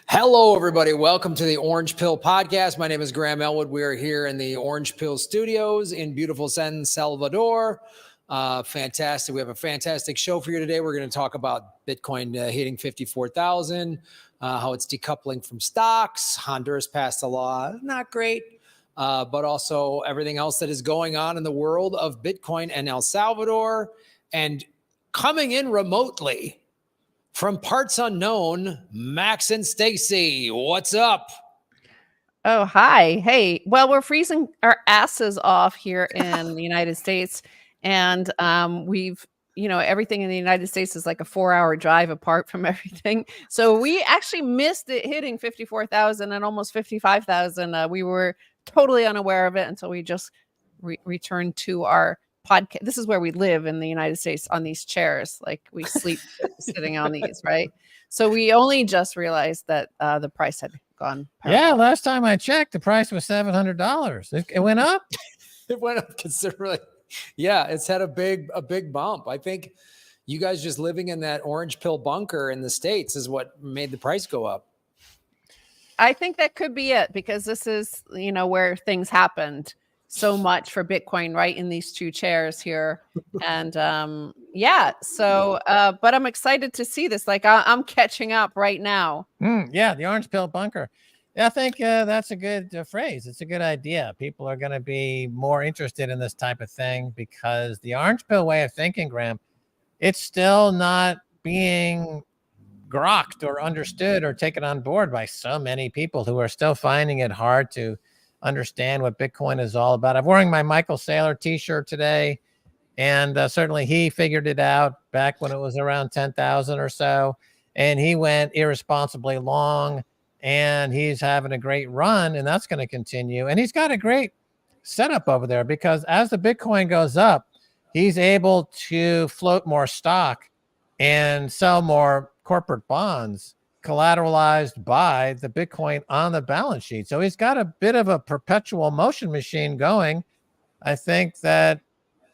Hello, everybody. Welcome to the Orange Pill Podcast. My name is Graham Elwood. We are here in the Orange Pill Studios in beautiful San Salvador. Fantastic. We have a fantastic show for you today. We're going to talk about Bitcoin hitting 54,000, how it's decoupling from stocks. Honduras passed a law. Not great. But also everything else that is going on in the world of Bitcoin and El Salvador. And coming in remotely from parts unknown, Max and Stacy, what's up? Oh, hi. Hey, well, we're freezing our asses off here in the United States. And everything in the United States is like a 4-hour drive apart from everything. So we actually missed it hitting 54,000 and almost 55,000. We were totally unaware of it until we just returned to our podcast. This is where we live in the United States, on these chairs. Like we sleep sitting on these, right? So we only just realized that the price had gone. Yeah, last time I checked, the price was $700. It went up. It went up considerably. Yeah, it's had a big bump. I think you guys just living in that orange pill bunker in the States is what made the price go up. I think that could be it, because this is, where things happened so much for Bitcoin, right? In these two chairs here. And but I'm excited to see this. Like I'm catching up right now. Yeah, the orange pill bunker. Yeah, I think that's a good phrase. It's a good idea. People are going to be more interested in this type of thing because the orange pill way of thinking, Graham, it's still not being grokked or understood or taken on board by so many people who are still finding it hard to understand what Bitcoin is all about. I'm wearing my Michael Saylor t-shirt today, and certainly he figured it out back when it was around 10,000 or so, and he went irresponsibly long, and he's having a great run, and that's going to continue. And he's got a great setup over there because as the Bitcoin goes up, he's able to float more stock and sell more corporate bonds collateralized by the Bitcoin on the balance sheet. So he's got a bit of a perpetual motion machine going. I think that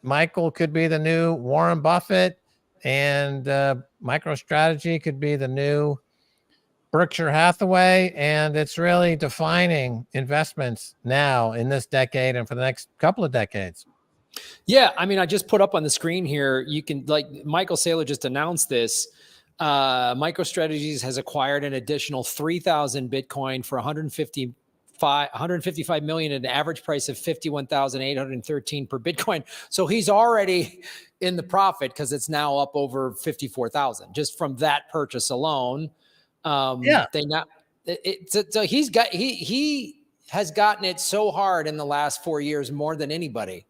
Michael could be the new Warren Buffett, and MicroStrategy could be the new Berkshire Hathaway. And it's really defining investments now in this decade and for the next couple of decades. Yeah, I mean, I just put up on the screen here, you can, like, Michael Saylor just announced this. MicroStrategies has acquired an additional 3,000 Bitcoin for 155 million at an average price of 51,813 per Bitcoin. So he's already in the profit because it's now up over 54,000 just from that purchase alone. So he has gotten it so hard in the last 4 years, more than anybody.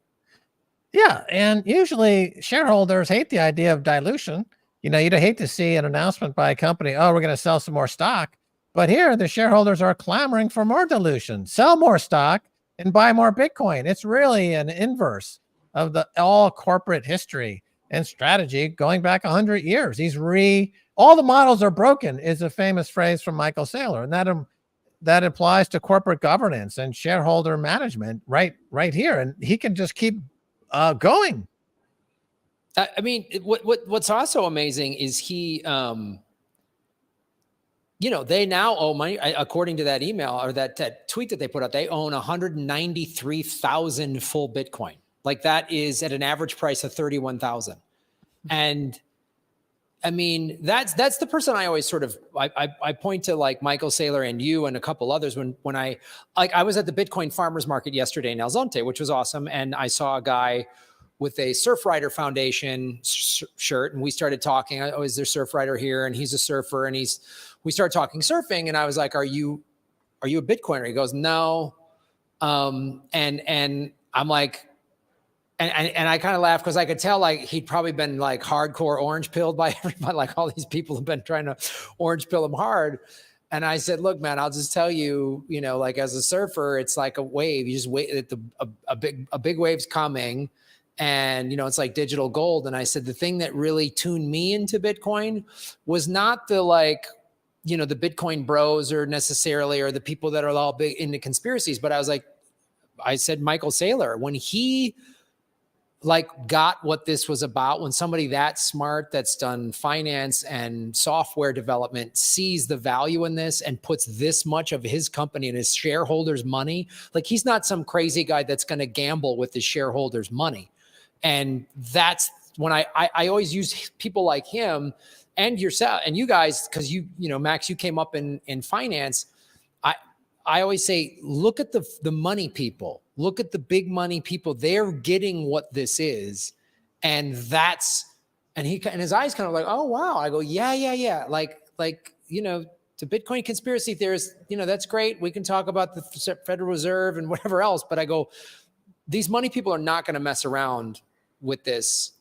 Yeah, and usually shareholders hate the idea of dilution. You'd hate to see an announcement by a company, oh, we're going to sell some more stock. But here, the shareholders are clamoring for more dilution. Sell more stock and buy more Bitcoin. It's really an inverse of the all corporate history and strategy going back 100 years. All the models are broken is a famous phrase from Michael Saylor. And that applies to corporate governance and shareholder management right here. And he can just keep going. I mean, what's also amazing is he, they now owe money, according to that email or that tweet that they put out, they own 193,000 full Bitcoin. Like that is at an average price of 31,000. And I mean, that's the person I always sort of, I point to, like Michael Saylor and you and a couple others when I was at the Bitcoin Farmers Market yesterday in El Zonte, which was awesome. And I saw a guy with a Surfrider Foundation shirt, and we started talking. Oh, is there Surfrider here? And he's a surfer, and we started talking surfing, and I was like, "Are you a Bitcoiner?" He goes, "No," and I'm like, and I kind of laughed because I could tell like he'd probably been like hardcore orange pilled by everybody. Like all these people have been trying to orange pill him hard. And I said, "Look, man, I'll just tell you, like as a surfer, it's like a wave. You just wait. A big wave's coming." And, it's like digital gold. And I said, the thing that really tuned me into Bitcoin was not the the Bitcoin bros or the people that are all big into conspiracies. But I said, Michael Saylor, when he like got what this was about, when somebody that smart that's done finance and software development sees the value in this and puts this much of his company and his shareholders' money, like he's not some crazy guy that's going to gamble with his shareholders' money. And that's when I always use people like him and yourself and you guys, because you know, Max, you came up in finance. I always say, look at the money people, look at the big money people. They're getting what this is. And his eyes kind of like, oh, wow. I go, yeah. Like, you know, the Bitcoin conspiracy theorists, you know, that's great. We can talk about the Federal Reserve and whatever else. But I go, these money people are not going to mess around with this.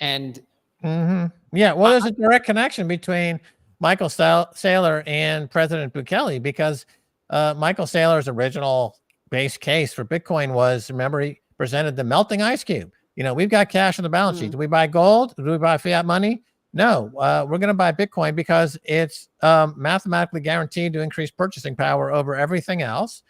And yeah, well, there's a direct connection between Michael Saylor and President Bukele, because Michael Saylor's original base case for Bitcoin was, remember, he presented the melting ice cube. You know, we've got cash on the balance sheet. Do we buy gold? Do we buy fiat money? No, we're going to buy Bitcoin because it's mathematically guaranteed to increase purchasing power over everything else.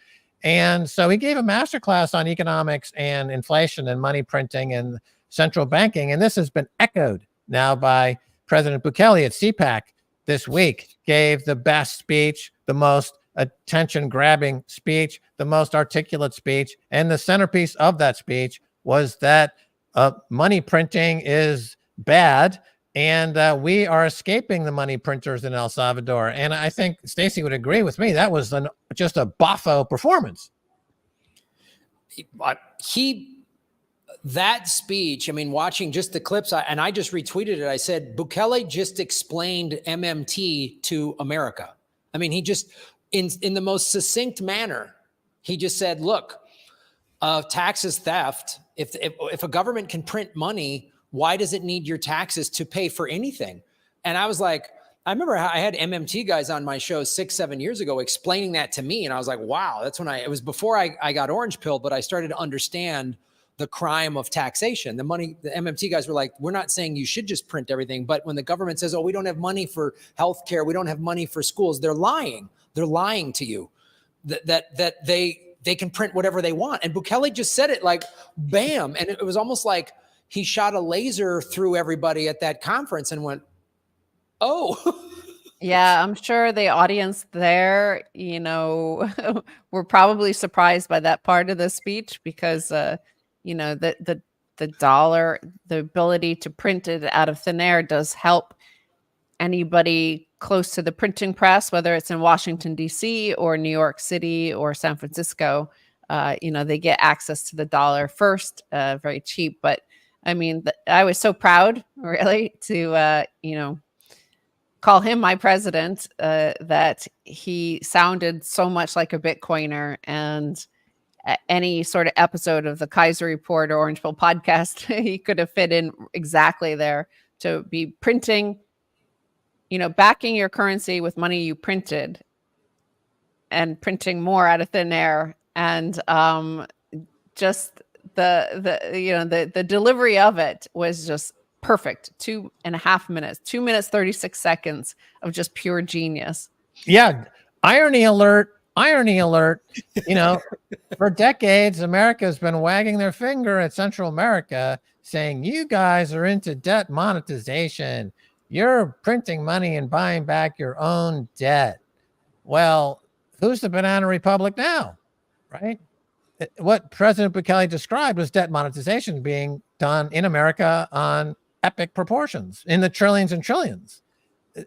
And so he gave a masterclass on economics and inflation and money printing and central banking. And this has been echoed now by President Bukele at CPAC this week, gave the best speech, the most attention-grabbing speech, the most articulate speech. And the centerpiece of that speech was that money printing is bad, and we are escaping the money printers in El Salvador. And I think Stacy would agree with me. That was just a boffo performance. That speech, I mean, watching just the clips, and I just retweeted it. I said, Bukele just explained MMT to America. I mean, he just, in the most succinct manner, he just said, look, tax is theft. If a government can print money, why does it need your taxes to pay for anything? And I was like, I remember I had MMT guys on my show 6-7 years ago explaining that to me. And I was like, wow, that's when it was before I got orange pilled, but I started to understand the crime of taxation. The MMT guys were like, we're not saying you should just print everything. But when the government says, oh, we don't have money for healthcare, we don't have money for schools, they're lying. They're lying to you that they can print whatever they want. And Bukele just said it like, bam. And it was almost like he shot a laser through everybody at that conference and went, oh. Yeah, I'm sure the audience there, you know, were probably surprised by that part of the speech because, you know, the dollar, the ability to print it out of thin air does help anybody close to the printing press, whether it's in Washington, D.C. or New York City or San Francisco. You know, they get access to the dollar first, very cheap. But I mean, I was so proud, really, to, you know, call him my president, that he sounded so much like a Bitcoiner. And any sort of episode of the Kaiser Report or Orange Pill podcast, he could have fit in exactly there to be printing, you know, backing your currency with money you printed and printing more out of thin air. And just the delivery of it was just perfect. 2.5 minutes, 2 minutes, 36 seconds of just pure genius. Yeah. Irony alert. You know, for decades, America has been wagging their finger at Central America saying, you guys are into debt monetization. You're printing money and buying back your own debt. Well, who's the banana republic now, right? What President Bukele described was debt monetization being done in America on epic proportions, in the trillions and trillions.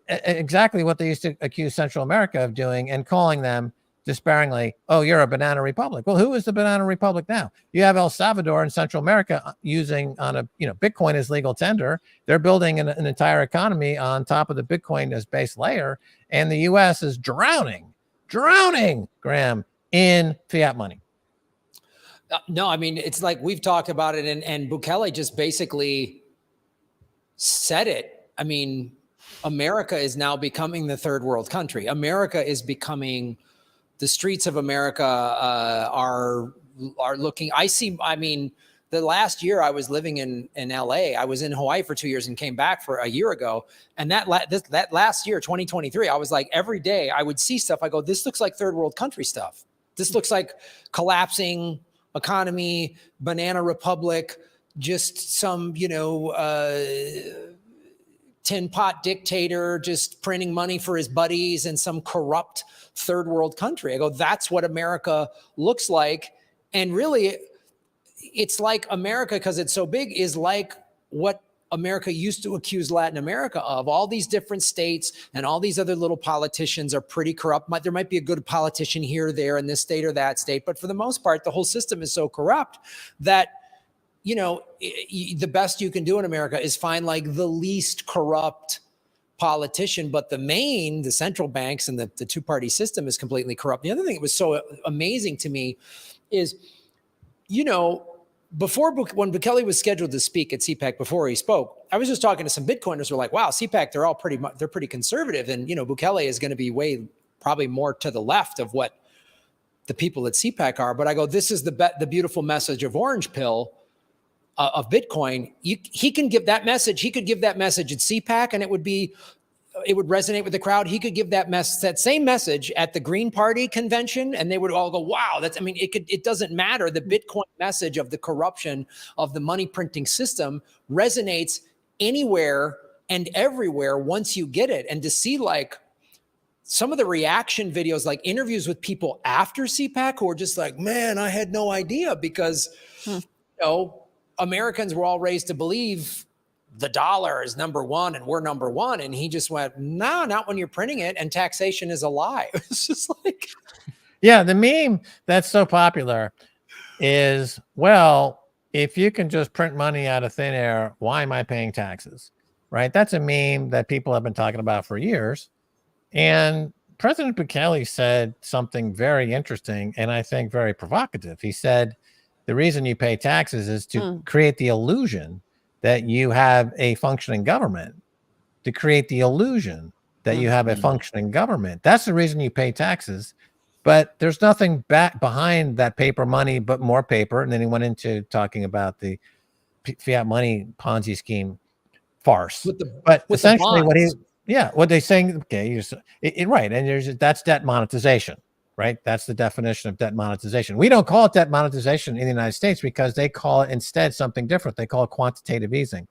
Exactly what they used to accuse Central America of doing, and calling them despairingly, oh, you're a banana republic. Well, who is the banana republic now? You have El Salvador and Central America using Bitcoin as legal tender. They're building an entire economy on top of the Bitcoin as base layer. And the U.S. is drowning, Graham, in fiat money. No, I mean, it's like we've talked about it, and Bukele just basically said it. I mean, America is now becoming the third world country. America is becoming, the streets of America are looking, I mean, the last year I was living in LA, I was in Hawaii for 2 years and came back for a year ago. And that last year, 2023, I was like, every day I would see stuff. I go, this looks like third world country stuff. This looks like collapsing economy, banana republic, just some, tin pot dictator just printing money for his buddies in some corrupt third world country. I go, that's what America looks like. And really, it's like America, because it's so big, is like what America used to accuse Latin America of. All these different states and all these other little politicians are pretty corrupt. There might be a good politician here or there in this state or that state, but for the most part, the whole system is so corrupt that, the best you can do in America is find like the least corrupt politician, but the central banks and the two-party system is completely corrupt. The other thing that was so amazing to me is, when Bukele was scheduled to speak at CPAC, before he spoke, I was just talking to some Bitcoiners who were like, wow, CPAC, they're pretty conservative. And, Bukele is going to be probably more to the left of what the people at CPAC are. But I go, this is the beautiful message of Orange Pill, of Bitcoin. He can give that message. He could give that message at CPAC and it would resonate with the crowd. He could give that same message at the Green Party convention and they would all go, wow, it doesn't matter. The Bitcoin message of the corruption of the money printing system resonates anywhere and everywhere once you get it. And to see like some of the reaction videos, like interviews with people after CPAC who are just like, man, I had no idea, because, Americans were all raised to believe the dollar is number one and we're number one. And he just went, no, not when you're printing it, and taxation is a lie. It's just like, yeah, the meme that's so popular is, well, if you can just print money out of thin air, why am I paying taxes? Right? That's a meme that people have been talking about for years. And President Bukele said something very interesting and I think very provocative. He said, the reason you pay taxes is to create the illusion that you have a functioning government, to create the illusion that you have a functioning government. That's the reason you pay taxes. But there's nothing back behind that paper money but more paper. And then he went into talking about the fiat money Ponzi scheme farce. But essentially what they're saying, okay, right. And that's debt monetization. Right? That's the definition of debt monetization. We don't call it debt monetization in the United States because they call it instead something different. They call it quantitative easing.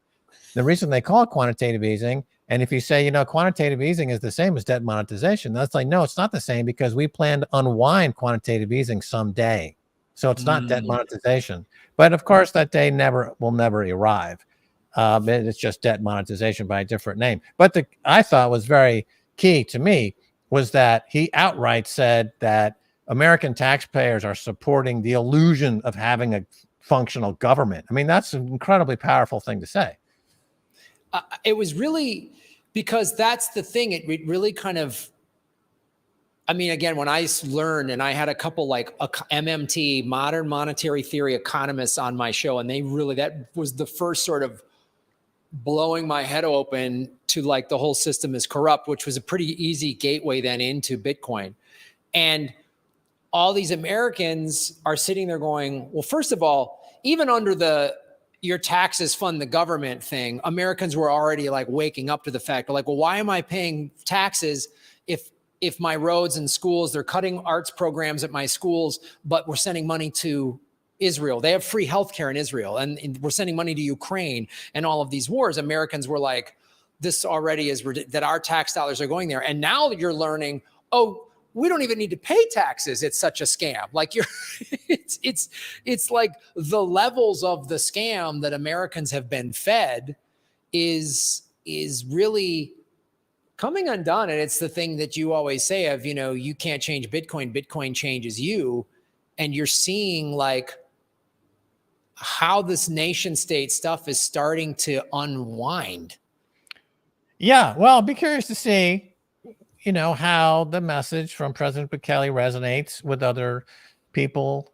The reason they call it quantitative easing, and if you say, quantitative easing is the same as debt monetization, that's like, no, it's not the same, because we plan to unwind quantitative easing someday. So it's not debt monetization. But of course, that day will never arrive. It's just debt monetization by a different name. But I thought was very key to me was that he outright said that American taxpayers are supporting the illusion of having a functional government. I mean, that's an incredibly powerful thing to say. It was really, because that's the thing. It really kind of, again, when I learned, and I had a couple like MMT, modern monetary theory economists on my show, and that was the first sort of blowing my head open to like the whole system is corrupt, which was a pretty easy gateway then into Bitcoin. And all these Americans are sitting there going, well, first of all, even under your taxes fund the government thing, Americans were already like waking up to the fact, like, well, why am I paying taxes if my roads and schools, they're cutting arts programs at my schools, but we're sending money to Israel. They have free healthcare in Israel, and we're sending money to Ukraine and all of these wars. Americans were like, this already is that our tax dollars are going there. And now you're learning, oh, we don't even need to pay taxes. It's such a scam. Like it's like the levels of the scam that Americans have been fed is really coming undone. And it's the thing that you always say of, you can't change Bitcoin. Bitcoin changes you. And you're seeing like how this nation state stuff is starting to unwind. Yeah. Well, I'll be curious to see, how the message from President Bukele resonates with other people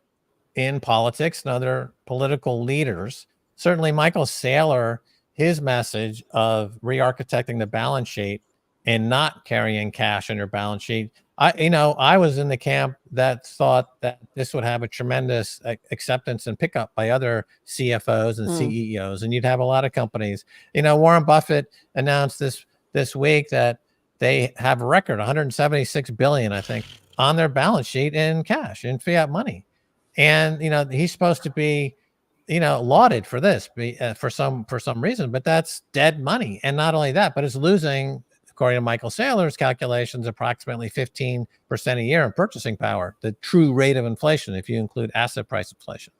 in politics and other political leaders. Certainly Michael Saylor, his message of re-architecting the balance sheet and not carrying cash on your balance sheet. I was in the camp that thought that this would have a tremendous acceptance and pickup by other CFOs and CEOs, and you'd have a lot of companies. Warren Buffett announced this week that they have a record 176 billion, I think, on their balance sheet in cash, in fiat money. And, he's supposed to be, lauded for this for some reason, but that's dead money. And not only that, but it's losing, according to Michael Saylor's calculations, approximately 15% a year in purchasing power, the true rate of inflation, if you include asset price inflation.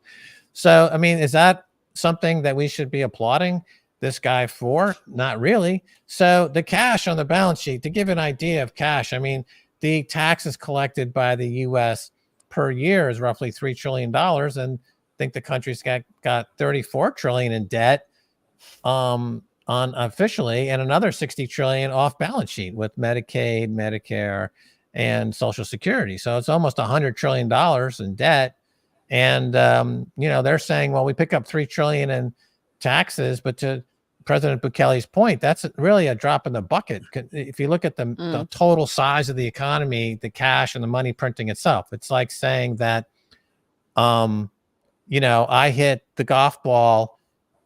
So, I mean, is that something that we should be applauding this guy for? Not really. So the cash on the balance sheet, to give an idea of cash, I mean, the taxes collected by the U.S. per year is roughly $3 trillion. And I think the country's got 34 trillion in debt on officially, and another 60 trillion off balance sheet with Medicaid, Medicare, and Social Security. So it's almost $100 trillion in debt. And, they're saying, well, we pick up 3 trillion in taxes, but to President Bukele's point, that's really a drop in the bucket. If you look at the total size of the economy, the cash and the money printing itself, it's like saying that, I hit the golf ball,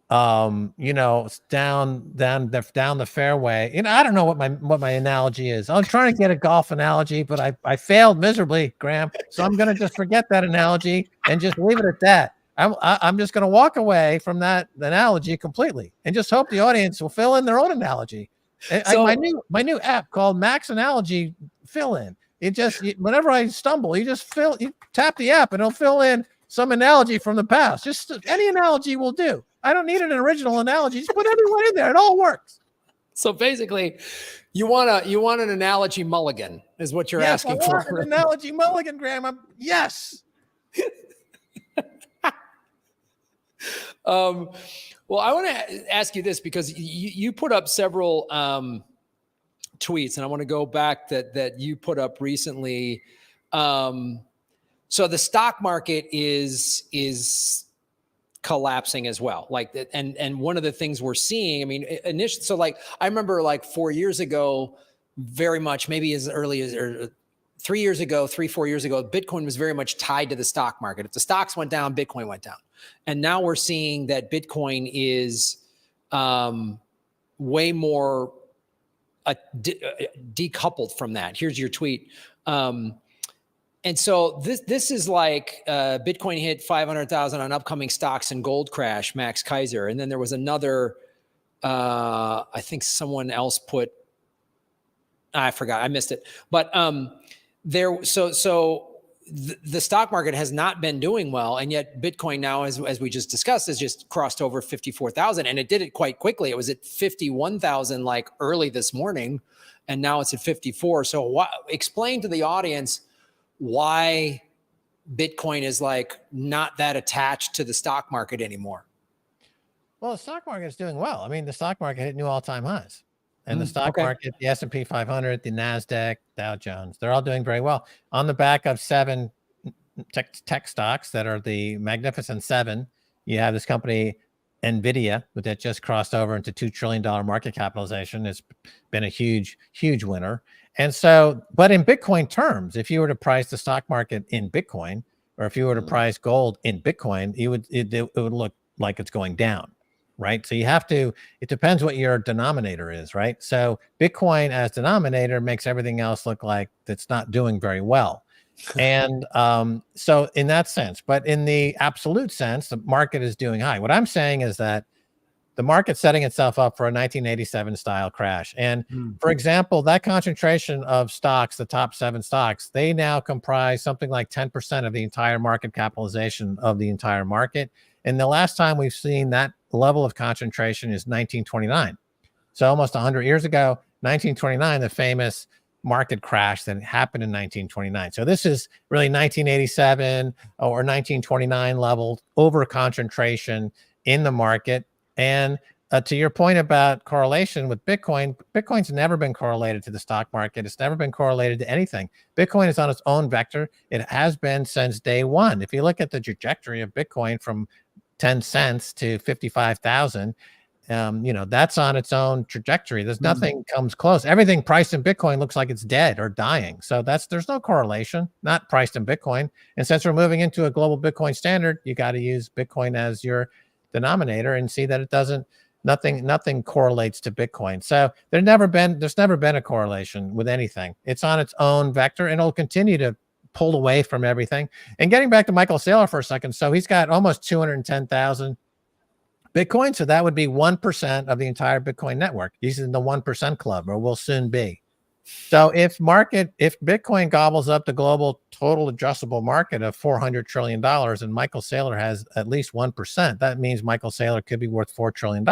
down the fairway. I don't know what my analogy is. I was trying to get a golf analogy, but I failed miserably, Graham. So I'm going to just forget that analogy and just leave it at that. I'm just going to walk away from that analogy completely and just hope the audience will fill in their own analogy. My new app called Max Analogy Fill In. Whenever I stumble, you tap the app and it'll fill in some analogy from the past. Just any analogy will do. I don't need an original analogy. Just put everyone in there. It all works. So basically, you want an analogy mulligan is what you're asking for. An analogy mulligan, Graham. Yes. Well, I want to ask you this because you put up several tweets, and I want to go back that you put up recently. So the stock market is collapsing as well. And one of the things we're seeing, I mean, initially, so I remember 4 years ago, very much, maybe as early as 4 years ago, Bitcoin was very much tied to the stock market. If the stocks went down, Bitcoin went down. And now we're seeing that Bitcoin is way more decoupled from that. Here's your tweet. And so this is Bitcoin hit 500,000 on upcoming stocks and gold crash, Max Kaiser. And then there was another, I think someone else put, I forgot, I missed it. But the stock market has not been doing well. And yet Bitcoin now, as we just discussed, has just crossed over 54,000. And it did it quite quickly. It was at 51,000 early this morning. And now it's at 54. So explain to the audience why Bitcoin is not that attached to the stock market anymore. Well, the stock market is doing well. I mean, the stock market hit new all-time highs. And the stock market, the S&P 500, the NASDAQ, Dow Jones, they're all doing very well. On the back of 7 tech stocks that are the Magnificent Seven, you have this company, NVIDIA, that just crossed over into $2 trillion market capitalization. It's been a huge, huge winner. And so, but in Bitcoin terms, if you were to price the stock market in Bitcoin, or if you were to price gold in Bitcoin, it would look like it's going down. Right. So you have to, it depends what your denominator is. Right. So Bitcoin as denominator makes everything else look like it's not doing very well. And so in that sense, but in the absolute sense, the market is doing high. What I'm saying is that the market's setting itself up for a 1987 style crash. And for example, that concentration of stocks, the top 7 stocks, they now comprise something like 10% of the entire market capitalization of the entire market. And the last time we've seen that level of concentration is 1929. So almost 100 years ago, 1929, the famous market crash that happened in 1929. So this is really 1987 or 1929 level over concentration in the market. And to your point about correlation with Bitcoin, Bitcoin's never been correlated to the stock market. It's never been correlated to anything. Bitcoin is on its own vector. It has been since day one. If you look at the trajectory of Bitcoin from 10 cents to 55,000, that's on its own trajectory. There's nothing comes close. Everything priced in Bitcoin looks like it's dead or dying. So there's no correlation, not priced in Bitcoin. And since we're moving into a global Bitcoin standard, you got to use Bitcoin as your denominator and see that it doesn't, nothing correlates to Bitcoin. So there's never been a correlation with anything. It's on its own vector and it'll continue to pulled away from everything. And getting back to Michael Saylor for a second, so he's got almost 210,000 Bitcoin. So that would be 1% of the entire Bitcoin network. He's in the 1% club, or will soon be. So if Bitcoin gobbles up the global total addressable market of $400 trillion and Michael Saylor has at least 1%, that means Michael Saylor could be worth $4 trillion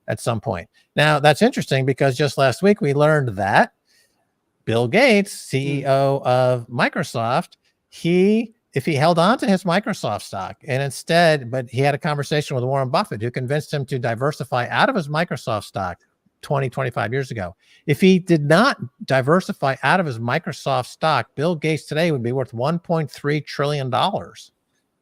at some point. Now, that's interesting because just last week we learned that Bill Gates, CEO of Microsoft, if he held on to his Microsoft stock and instead, but he had a conversation with Warren Buffett, who convinced him to diversify out of his Microsoft stock 20, 25 years ago. If he did not diversify out of his Microsoft stock, Bill Gates today would be worth $1.3 trillion,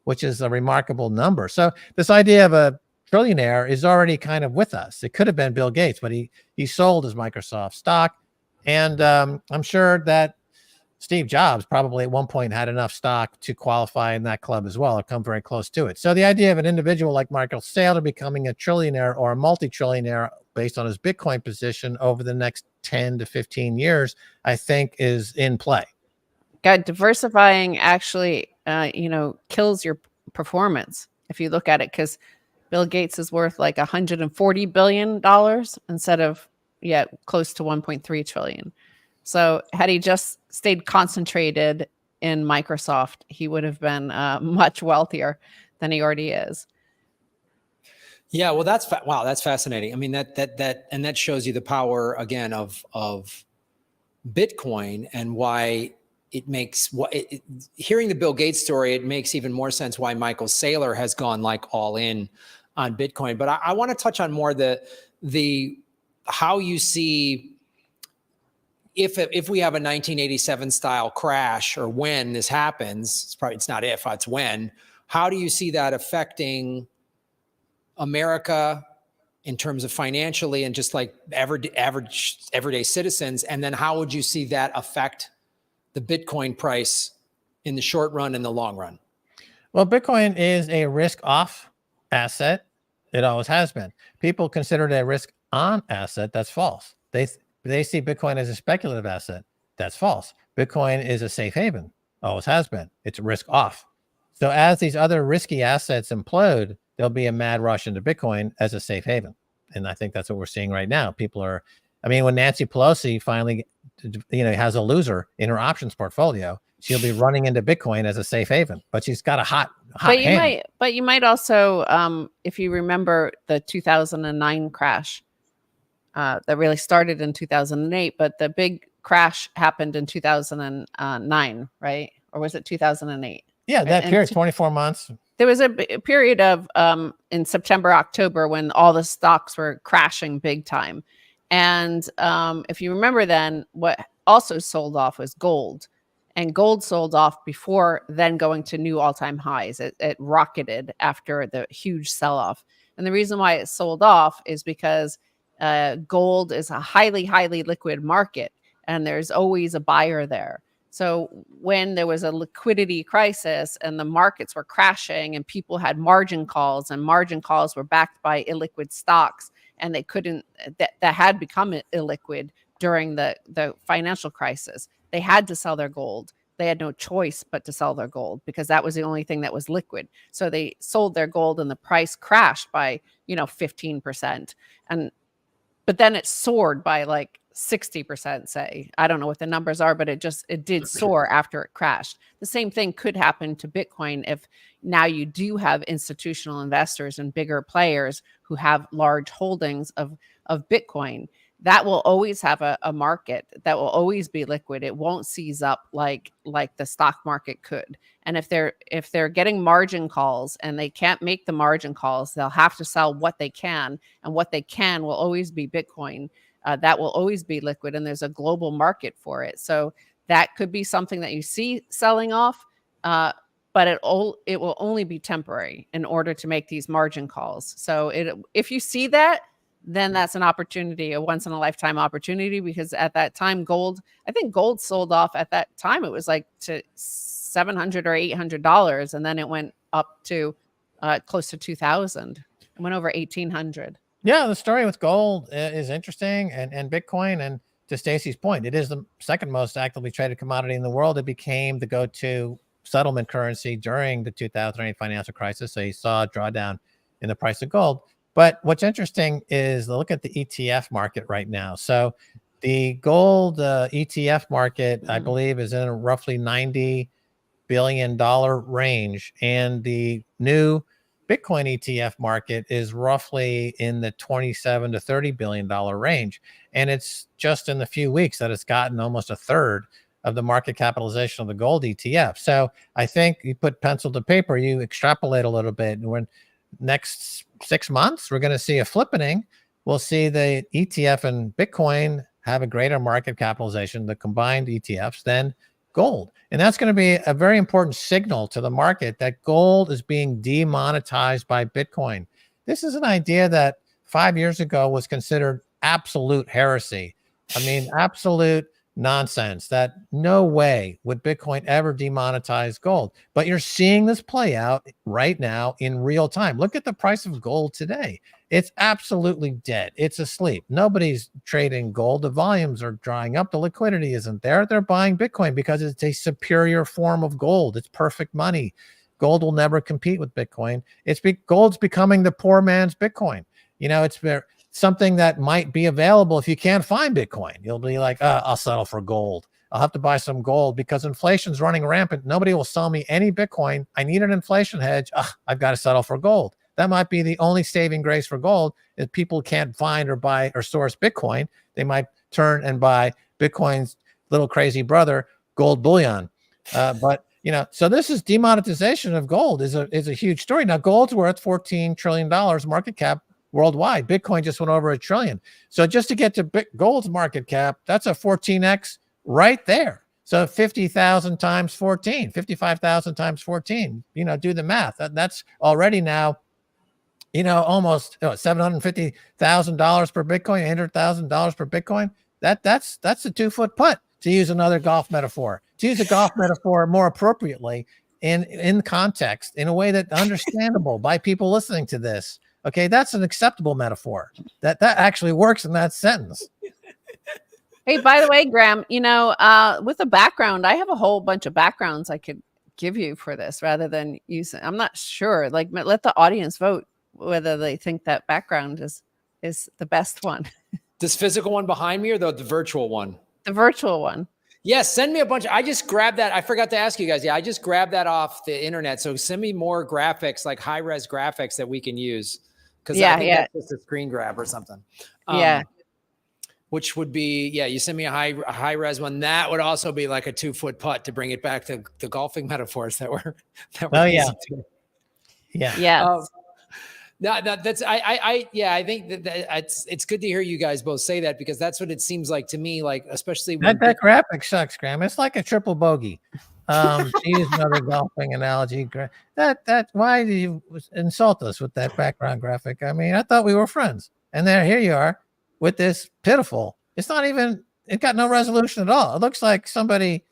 which is a remarkable number. So this idea of a trillionaire is already kind of with us. It could have been Bill Gates, but he sold his Microsoft stock. And I'm sure that Steve Jobs probably at one point had enough stock to qualify in that club as well, or come very close to it. So the idea of an individual like Michael Saylor becoming a trillionaire or a multi-trillionaire based on his Bitcoin position over the next 10 to 15 years, I think is in play. God, diversifying actually, kills your performance if you look at it, because Bill Gates is worth like $140 billion instead of close to 1.3 trillion. So had he just stayed concentrated in Microsoft, he would have been much wealthier than he already is. Yeah, well, that's fascinating. I mean, that shows you the power again of Bitcoin and why it makes hearing the Bill Gates story, it makes even more sense why Michael Saylor has gone like all in on Bitcoin. But I want to touch on more the how you see if we have a 1987 style crash, or when this happens. It's not if, it's when. How do you see that affecting America in terms of financially and just like average everyday citizens? And then how would you see that affect the Bitcoin price in the short run and the long run? Well, Bitcoin is a risk-off asset. It always has been. People consider it a risk-on asset. That's false. They see Bitcoin as a speculative asset. That's false. Bitcoin is a safe haven. Always has been. It's risk-off. So as these other risky assets implode, there'll be a mad rush into Bitcoin as a safe haven. And I think that's what we're seeing right now. When Nancy Pelosi finally, has a loser in her options portfolio, she'll be running into Bitcoin as a safe haven, but she's got a hot hand. But you might also, if you remember the 2009 crash, that really started in 2008, but the big crash happened in 2009, right? Or was it 2008? Yeah, that period, 24 months. There was a period of in September, October, when all the stocks were crashing big time. And if you remember then, what also sold off was gold. And gold sold off before then going to new all-time highs. It rocketed after the huge sell-off. And the reason why it sold off is because gold is a highly, highly liquid market, and there's always a buyer there. So when there was a liquidity crisis and the markets were crashing and people had margin calls, and margin calls were backed by illiquid stocks, and they couldn't, that had become illiquid during the financial crisis, they had to sell their gold. They had no choice but to sell their gold because that was the only thing that was liquid. So they sold their gold and the price crashed by, 15%. But then it soared by like 60%, say. I don't know what the numbers are, but it did soar after it crashed. The same thing could happen to Bitcoin if now you do have institutional investors and bigger players who have large holdings of Bitcoin. That will always have a market that will always be liquid. It won't seize up like the stock market could. And if they're getting margin calls and they can't make the margin calls, they'll have to sell what they can, and what they can will always be Bitcoin. That will always be liquid, and there's a global market for it. So that could be something that you see selling off, but it will only be temporary in order to make these margin calls. So if you see that, then that's an opportunity, a once in a lifetime opportunity, because at that time, I think gold sold off at that time. It was like to $700 or $800. And then it went up to close to 2000. It went over 1800. Yeah. The story with gold is interesting, and Bitcoin. And to Stacy's point, it is the second most actively traded commodity in the world. It became the go-to settlement currency during the 2008 financial crisis. So you saw a drawdown in the price of gold. But what's interesting is look at the ETF market right now. So the gold ETF market, I believe, is in a roughly $90 billion range. And the new Bitcoin ETF market is roughly in the $27 to $30 billion range. And it's just in the few weeks that it's gotten almost a third of the market capitalization of the gold ETF. So I think you put pencil to paper, you extrapolate a little bit. And when next 6 months, we're going to see a flippening. We'll see the ETF and Bitcoin have a greater market capitalization, the combined ETFs, than gold. And that's going to be a very important signal to the market that gold is being demonetized by Bitcoin. This is an idea that 5 years ago was considered absolute heresy. I mean, absolute nonsense, that no way would Bitcoin ever demonetize gold. But you're seeing this play out right now in real time. Look at the price of gold today. It's absolutely dead. It's asleep. Nobody's trading gold. The volumes are drying up. The liquidity isn't there. They're buying Bitcoin because it's a superior form of gold. It's perfect money. Gold will never compete with Bitcoin. Gold's becoming the poor man's Bitcoin. You know, it's something that might be available if you can't find Bitcoin. You'll be like, I'll settle for gold. I'll have to buy some gold because inflation's running rampant. Nobody will sell me any Bitcoin. I need an inflation hedge. I've got to settle for gold. That might be the only saving grace for gold. If people can't find or buy or source Bitcoin, they might turn and buy Bitcoin's little crazy brother, gold bullion. But you know, so this is demonetization of gold is a huge story. Now, gold's worth $14 trillion market cap worldwide. Bitcoin just went over $1 trillion. So just to get to gold's market cap, that's a 14x right there. So 50,000 times 14, 55,000 times 14, you know, do the math. That's already now, you know, almost $750,000 per Bitcoin, $800,000 per Bitcoin. That's a 2-foot putt, to use another golf metaphor. To use a golf metaphor more appropriately in context, in a way that's understandable by people listening to this. Okay, that's an acceptable metaphor. That actually works in that sentence. Hey, by the way, Graham, you know, with the background, I have a whole bunch of backgrounds I could give you for this rather than using. I'm not sure. Like, let the audience vote whether they think that background is the best one. This physical one behind me or the virtual one? The virtual one. Yes, send me a bunch. I just grabbed that. I forgot to ask you guys. Yeah, I just grabbed that off the internet. So send me more graphics, like high-res graphics that we can use. Because I think that's just a screen grab or something. Which would be, you send me a high-res one. That would also be like a 2-foot putt, to bring it back to the golfing metaphors that were that's I think that it's good to hear you guys both say that, because that's what it seems like to me, like, especially when that graphic sucks, Graham. It's like a triple bogey. To use another golfing analogy, that why do you insult us with that background graphic? I mean, I thought we were friends, and here you are with this pitiful. It got no resolution at all. It looks like somebody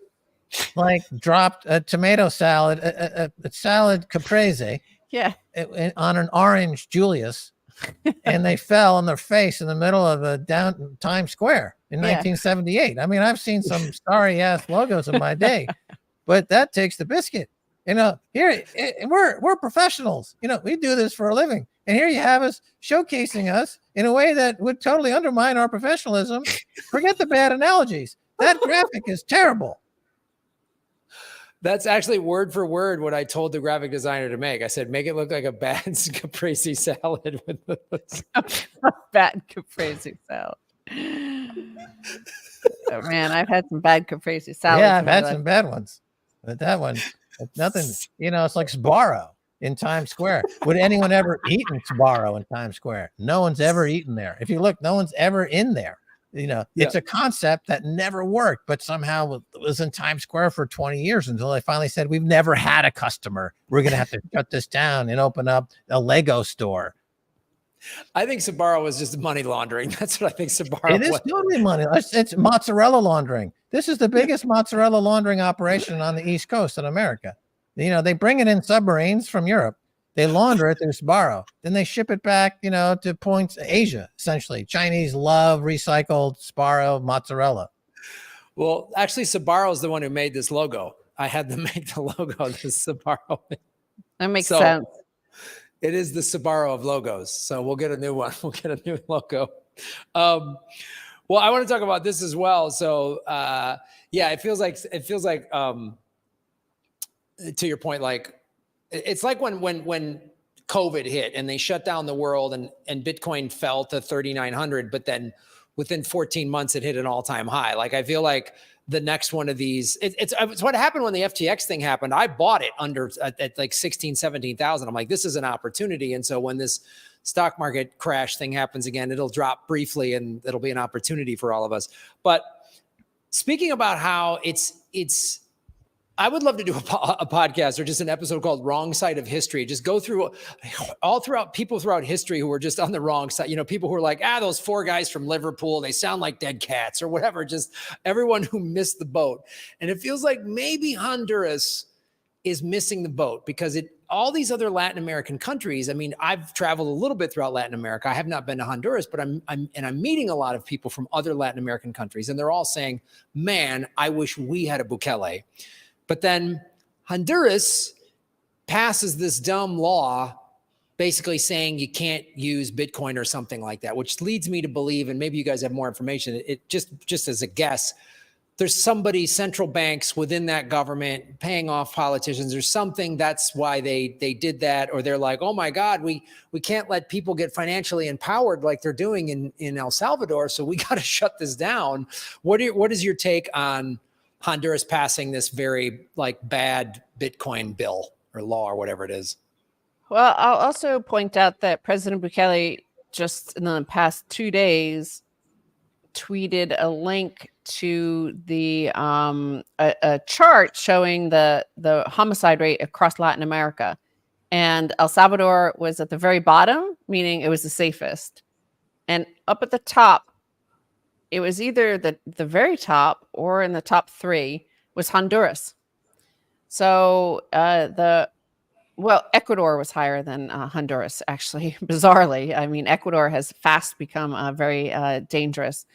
like dropped a tomato salad, a salad caprese, on an orange Julius, and they fell on their face in the middle of a down Times Square in 1978. I mean, I've seen some sorry ass logos in my day, but that takes the biscuit. You know, here we're professionals. You know, we do this for a living, and here you have us showcasing us in a way that would totally undermine our professionalism. Forget the bad analogies. That graphic is terrible. That's actually word for word what I told the graphic designer to make. I said, make it look like a bad caprese salad. Bad caprese salad. Oh, man, I've had some bad caprese salads. Yeah, I've had some bad ones. But that one, nothing, you know, it's like Sbarro in Times Square. Would anyone ever eaten Sbarro in Times Square? No one's ever eaten there. If you look, no one's ever in there. You know, it's a concept that never worked, but somehow was in Times Square for 20 years until they finally said, we've never had a customer. We're going to have to shut this down and open up a Lego store. I think Sbarro was just money laundering. That's what I think Sbarro was. It is totally money. It's mozzarella laundering. This is the biggest mozzarella laundering operation on the East Coast in America. You know, they bring it in submarines from Europe. They launder it through Sbarro. Then they ship it back, to points Asia, essentially. Chinese love recycled Sbarro mozzarella. Well, actually, Sbarro is the one who made this logo. I had them make the logo, the Sbarro. That makes sense. It is the Sbarro of logos. So we'll get a new one. We'll get a new logo. Well, I want to talk about this as well. So yeah, it feels like to your point, like it's like when COVID hit and they shut down the world and Bitcoin fell to 3,900, but then within 14 months it hit an all-time high. Like I feel like the next one of these, it's what happened when the FTX thing happened. I bought it at like 16, 17,000. I'm like, this is an opportunity. And so when this stock market crash thing happens again, it'll drop briefly and it'll be an opportunity for all of us. But speaking about how I would love to do a podcast or just an episode called Wrong Side of History. Just go through people throughout history who were just on the wrong side. People who are like, those 4 guys from Liverpool, they sound like dead cats or whatever. Just everyone who missed the boat. And it feels like maybe Honduras is missing the boat because all these other Latin American countries. I mean, I've traveled a little bit throughout Latin America. I have not been to Honduras, but I'm meeting a lot of people from other Latin American countries, and they're all saying, "Man, I wish we had a Bukele." But then Honduras passes this dumb law basically saying you can't use Bitcoin or something like that, which leads me to believe, and maybe you guys have more information, it just as a guess, there's central banks within that government paying off politicians or something. That's why they did that. Or they're like, oh my God, we can't let people get financially empowered like they're doing in El Salvador. So we got to shut this down. What is your take on Honduras passing this very bad Bitcoin bill or law or whatever it is? Well, I'll also point out that President Bukele just in the past 2 days tweeted a link to the a chart showing the homicide rate across Latin America, and El Salvador was at the very bottom, meaning it was the safest, and up at the top, it was either the very top or in the top 3 was Honduras. So Ecuador was higher than Honduras, actually, bizarrely. I mean, Ecuador has fast become very dangerous.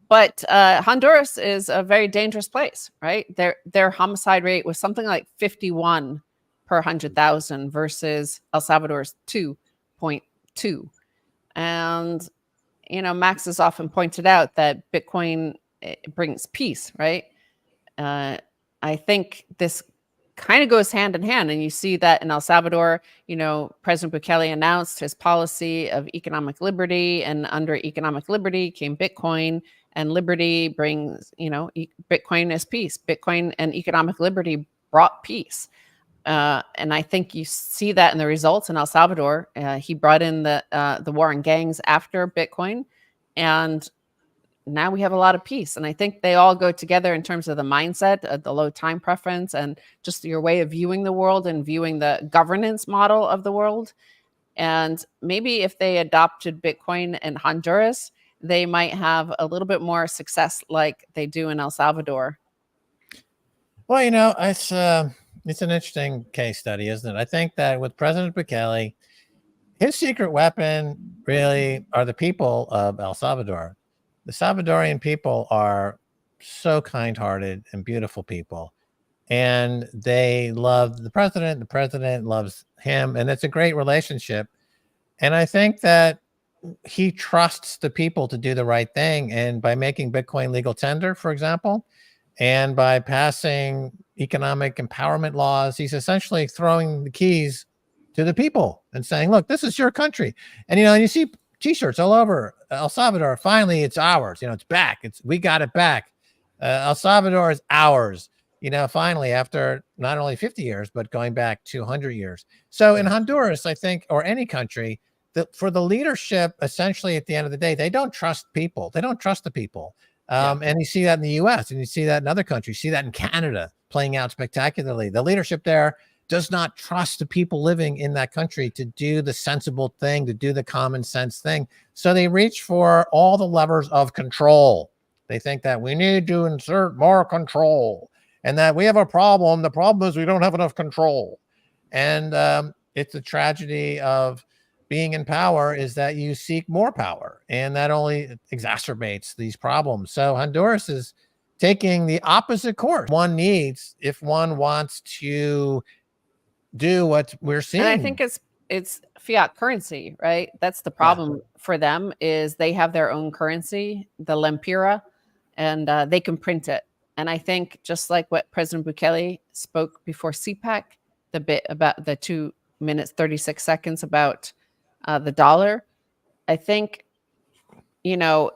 But Honduras is a very dangerous place, right? Their homicide rate was something like 51 per 100,000 versus El Salvador's 2.2. And, Max has often pointed out that Bitcoin brings peace, right? I think this kind of goes hand in hand. And you see that in El Salvador, President Bukele announced his policy of economic liberty, and under economic liberty came Bitcoin, and liberty brings, Bitcoin is peace. Bitcoin and economic liberty brought peace. And I think you see that in the results in El Salvador. He brought in the war on gangs after Bitcoin, and now we have a lot of peace. And I think they all go together in terms of the mindset, the low time preference, and just your way of viewing the world and viewing the governance model of the world. And maybe if they adopted Bitcoin in Honduras, they might have a little bit more success like they do in El Salvador. Well, it's an interesting case study, isn't it? I think that with President Bukele, his secret weapon really are the people of El Salvador. The Salvadorian people are so kind-hearted and beautiful people, and they love the president. The president loves him, and it's a great relationship. And I think that he trusts the people to do the right thing. And by making Bitcoin legal tender, for example, and by passing economic empowerment laws, he's essentially throwing the keys to the people and saying, look, this is your country. And, you see T-shirts all over El Salvador. Finally, it's ours. It's back. We got it back. El Salvador is ours. Finally, after not only 50 years, but going back 200 years. So in Honduras, I think, or any country, for the leadership, essentially at the end of the day, they don't trust people. They don't trust the people. And you see that in the US, and you see that in other countries. You see that in Canada playing out spectacularly. The leadership there does not trust the people living in that country to do the sensible thing, to do the common sense thing. So they reach for all the levers of control. They think that we need to insert more control, and that we have a problem. The problem is we don't have enough control. And It's a tragedy of being in power is that you seek more power, and that only exacerbates these problems. So Honduras is taking the opposite course one needs if one wants to do what we're seeing. And I think it's fiat currency, right? That's the problem for them is they have their own currency, the lempira, and they can print it. And I think just like what President Bukele spoke before CPAC, the bit about the 2 minutes, 36 seconds about the dollar, I think, you know,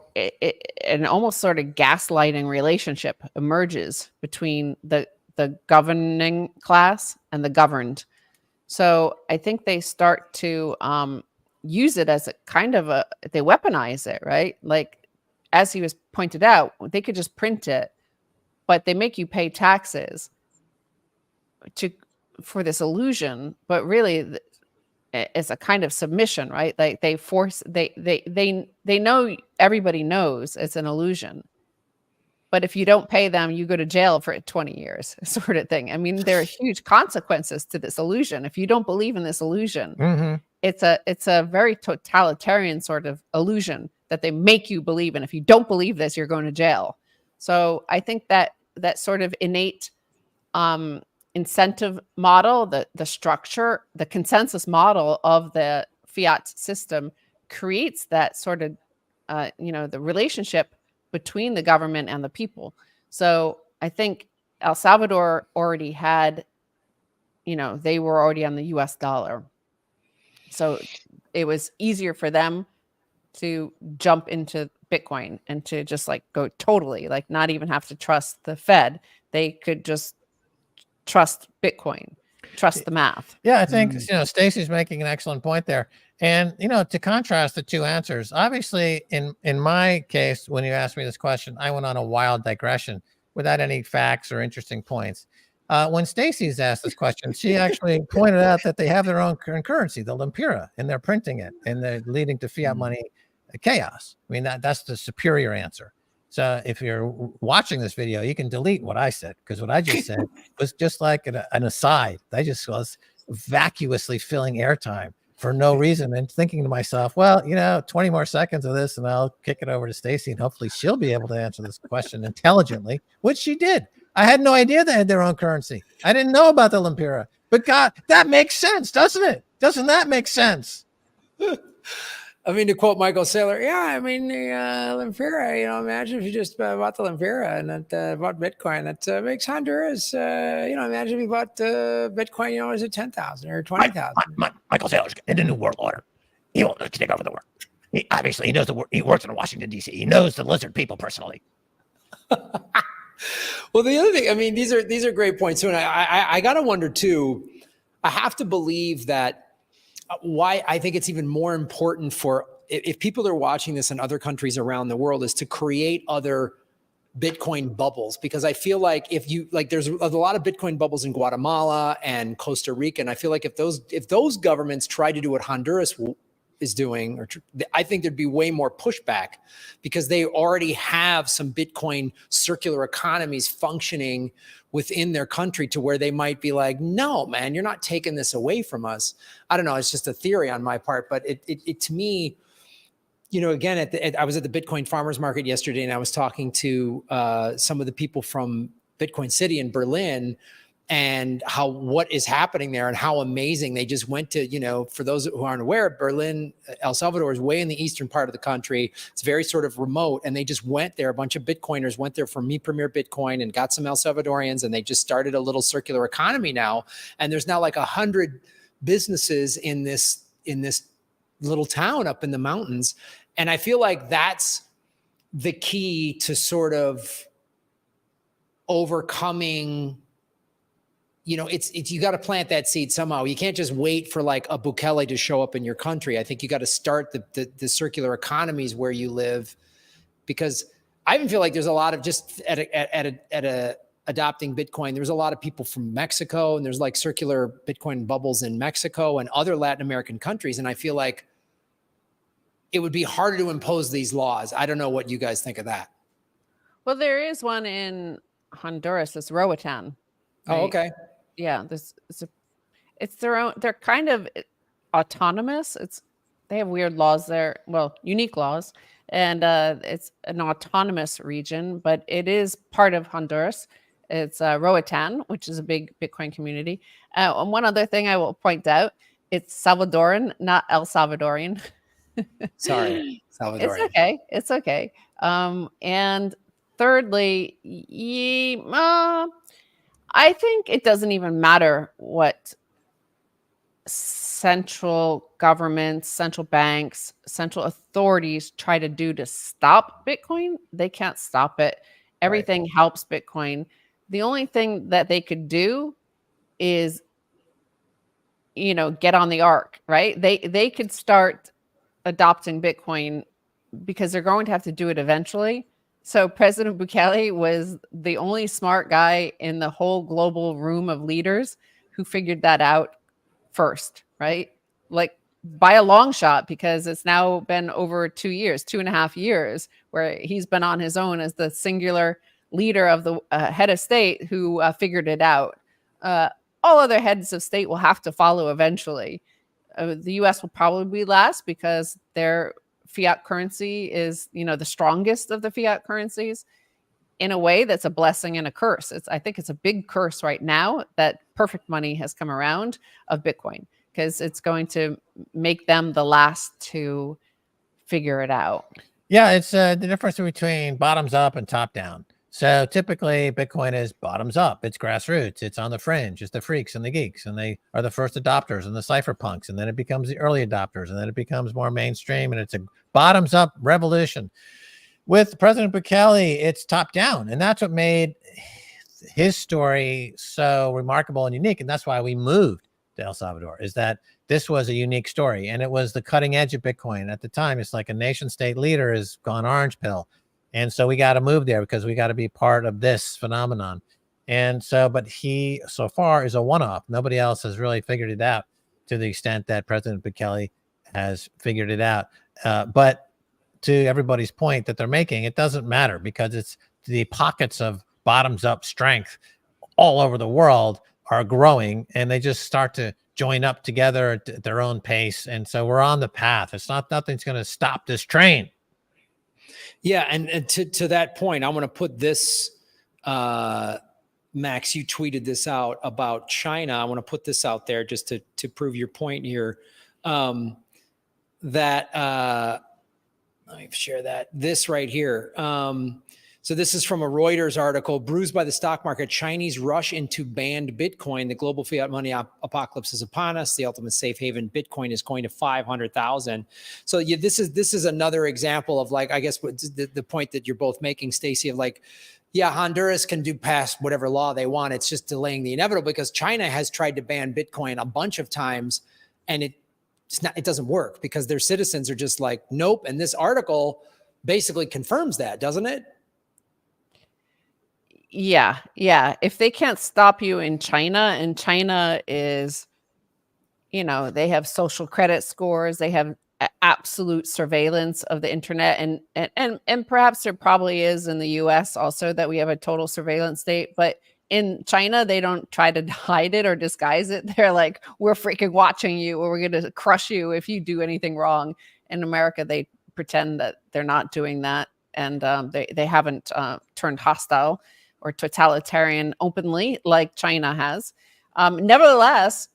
an almost sort of gaslighting relationship emerges between the governing class and the governed. So I think they start to use it as a kind of they weaponize it, right? Like, as he was pointed out, they could just print it, but they make you pay taxes for this illusion. But really, it's a kind of submission, right? Like they know, everybody knows it's an illusion. But if you don't pay them, you go to jail for 20 years, sort of thing. I mean, there are huge consequences to this illusion. If you don't believe in this illusion, it's a very totalitarian sort of illusion that they make you believe in. If you don't believe this, you're going to jail. So I think that sort of innate incentive model, the structure, the consensus model of the fiat system creates that sort of, the relationship between the government and the people. So I think El Salvador already had, they were already on the US dollar. So it was easier for them to jump into Bitcoin and to just like go totally, like not even have to trust the Fed. They could just trust Bitcoin, trust the math. Yeah, I think, Stacy's making an excellent point there. And, to contrast the two answers, obviously in my case, when you asked me this question, I went on a wild digression without any facts or interesting points. When Stacy's asked this question, she actually pointed out that they have their own currency, the lempira, and they're printing it, and they're leading to fiat money chaos. I mean, that's the superior answer. So if you're watching this video, you can delete what I said, because what I just said was just like an aside. I just was vacuously filling airtime for no reason and thinking to myself, well, 20 more seconds of this and I'll kick it over to Stacy and hopefully she'll be able to answer this question intelligently, which she did. I had no idea they had their own currency. I didn't know about the lempira, but God, that makes sense, doesn't it? Doesn't that make sense? I mean, to quote Michael Saylor, the lempira, imagine if you just bought the lempira and bought Bitcoin. That makes Honduras, imagine if you bought Bitcoin, is it 10,000 or 20,000? Michael Saylor's in the New World Order. He won't take over the world. He knows the world. He works in Washington, D.C. He knows the lizard people personally. Well, the other thing, I mean, these are great points too. And I got to wonder too, I have to believe that why I think it's even more important for if people are watching this in other countries around the world is to create other Bitcoin bubbles, because I feel like there's a lot of Bitcoin bubbles in Guatemala and Costa Rica. And I feel like if those governments try to do what Honduras is doing, I think there'd be way more pushback because they already have some Bitcoin circular economies functioning within their country to where they might be like, no, man, you're not taking this away from us. I don't know. It's just a theory on my part, but it to me, again, I was at the Bitcoin farmers market yesterday and I was talking to some of the people from Bitcoin City in Berlin and what is happening there and how amazing they just went to, for those who aren't aware, Berlin, El Salvador is way in the eastern part of the country. It's very sort of remote. And they just went there. A bunch of Bitcoiners went there for Mi Premier Bitcoin and got some El Salvadorians. And they just started a little circular economy now. And there's now like 100 businesses in this little town up in the mountains. And I feel like that's the key to sort of overcoming, it's you got to plant that seed somehow. You can't just wait for like a Bukele to show up in your country. I think you got to start the circular economies where you live, because I even feel like there's a lot of just adopting Bitcoin. There's a lot of people from Mexico, and there's like circular Bitcoin bubbles in Mexico and other Latin American countries. And I feel like it would be harder to impose these laws. I don't know what you guys think of that. Well, there is one in Honduras, this Roatan. Right? Oh, okay. Yeah, it's their own. They're kind of autonomous. They have weird laws there. Well, unique laws, and it's an autonomous region, but it is part of Honduras. It's Roatan, which is a big Bitcoin community. And one other thing I will point out: it's Salvadoran, not El Salvadorian. Sorry, It's Salvadorian. okay. It's okay. And thirdly, I think it doesn't even matter what central governments, central banks, central authorities try to do to stop Bitcoin. They can't stop it. Everything helps Bitcoin. The only thing that they could do is, get on the arc, right? They could start adopting Bitcoin because they're going to have to do it eventually. So President Bukele was the only smart guy in the whole global room of leaders who figured that out first, right? Like by a long shot, because it's now been over 2 years, 2.5 years, where he's been on his own as the singular leader of the head of state who figured it out. All other heads of state will have to follow eventually. The US will probably be last because their fiat currency is, the strongest of the fiat currencies. In a way, that's a blessing and a curse. I think it's a big curse right now that perfect money has come around of Bitcoin, because it's going to make them the last to figure it out. Yeah, it's the difference between bottoms up and top down. So typically Bitcoin is bottoms up. It's grassroots. It's on the fringe. It's the freaks and the geeks, and they are the first adopters and the cypherpunks. And then it becomes the early adopters, and then it becomes more mainstream, and it's a bottoms up revolution. With President Bukele, it's top down. And that's what made his story so remarkable and unique. And that's why we moved to El Salvador, is that this was a unique story. And it was the cutting edge of Bitcoin at the time. It's like a nation state leader has gone orange pill. And so we got to move there because we got to be part of this phenomenon. And so, but he so far is a one-off. Nobody else has really figured it out to the extent that President Bukele has figured it out. But to everybody's point that they're making, it doesn't matter, because it's the pockets of bottoms up strength all over the world are growing, and they just start to join up together at their own pace. And so we're on the path. Nothing's going to stop this train. Yeah, and to that point, I want to put this, Max, you tweeted this out about China. I want to put this out there just to prove your point here. Let me share that. This right here. So this is from a Reuters article. Bruised by the stock market, Chinese rush into banned Bitcoin. The global fiat money apocalypse is upon us. The ultimate safe haven, Bitcoin, is going to 500,000. So yeah, this is another example of, like, I guess the point that you're both making, Stacy, of like, yeah, Honduras can do pass whatever law they want. It's just delaying the inevitable, because China has tried to ban Bitcoin a bunch of times, and it doesn't work because their citizens are just like, nope. And this article basically confirms that, doesn't it? Yeah. If they can't stop you in China, and China is, they have social credit scores, they have absolute surveillance of the internet, and perhaps there probably is in the US also, that we have a total surveillance state, but in China, they don't try to hide it or disguise it. They're like, we're freaking watching you, or we're going to crush you if you do anything wrong. In America, they pretend that they're not doing that, and they haven't turned hostile or totalitarian openly like China has. Nevertheless,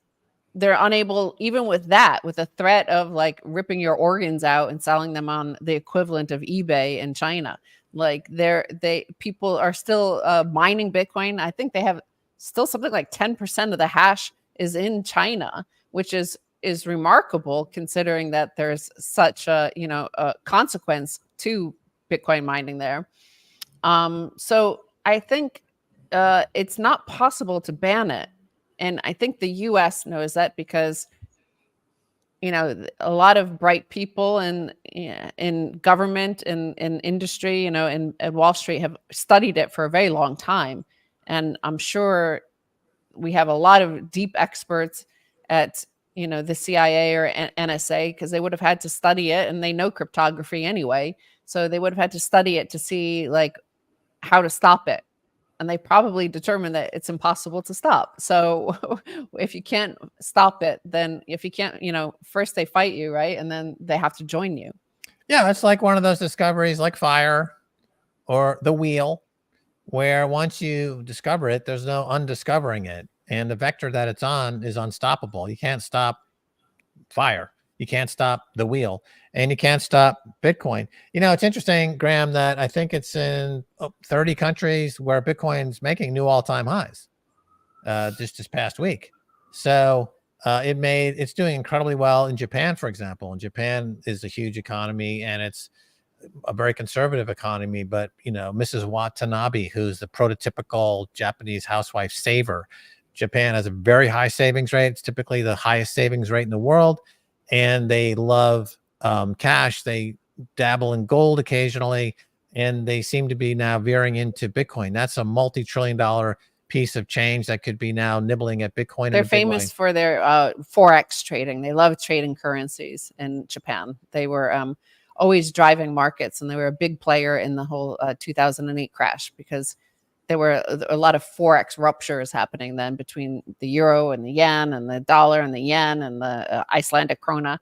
they're unable, even with that, with the threat of like ripping your organs out and selling them on the equivalent of eBay in China. Like people are still mining Bitcoin. I think they have still something like 10% of the hash is in China, which is remarkable considering that there's such a consequence to Bitcoin mining there. So I think it's not possible to ban it. And I think the US knows that, because a lot of bright people in government and in industry, and Wall Street have studied it for a very long time. And I'm sure we have a lot of deep experts at, the CIA or NSA, because they would have had to study it, and they know cryptography anyway. So they would have had to study it to see like how to stop it. and they probably determined that it's impossible to stop. So if you can't stop it, then if you can't, first they fight you, right? And then they have to join you. Yeah, it's like one of those discoveries like fire or the wheel, where once you discover it, there's no undiscovering it. And the vector that it's on is unstoppable. You can't stop fire. You can't stop the wheel, and you can't stop Bitcoin. It's interesting, Graham, that I think it's in 30 countries where Bitcoin's making new all-time highs just this past week. So it's doing incredibly well in Japan, for example. And Japan is a huge economy, and it's a very conservative economy. But Mrs. Watanabe, who's the prototypical Japanese housewife saver, Japan has a very high savings rate. It's typically the highest savings rate in the world, and they love cash. They dabble in gold occasionally, and they seem to be now veering into Bitcoin. That's a multi-trillion-dollar piece of change that could be now nibbling at Bitcoin. They're famous for their forex trading. They love trading currencies in Japan. They were always driving markets, and they were a big player in the whole 2008 crash, because there were a lot of forex ruptures happening then between the euro and the yen, and the dollar and the yen, and the Icelandic krona.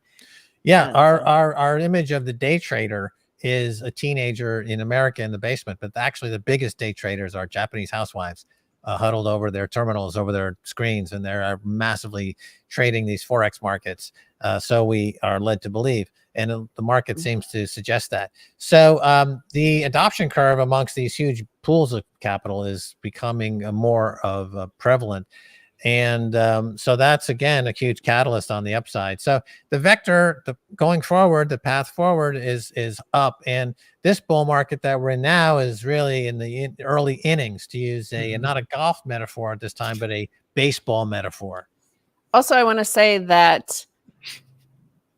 Yeah, our image of the day trader is a teenager in America in the basement, but actually the biggest day traders are Japanese housewives huddled over their terminals, over their screens, and they're massively trading these forex markets. So we are led to believe, and the market seems to suggest that. So the adoption curve amongst these huge pools of capital is becoming more of prevalent. And so that's, again, a huge catalyst on the upside. So the vector, going forward, the path forward is up. And this bull market that we're in now is really in the early innings, to use not a golf metaphor at this time, but a baseball metaphor. Also, I want to say that,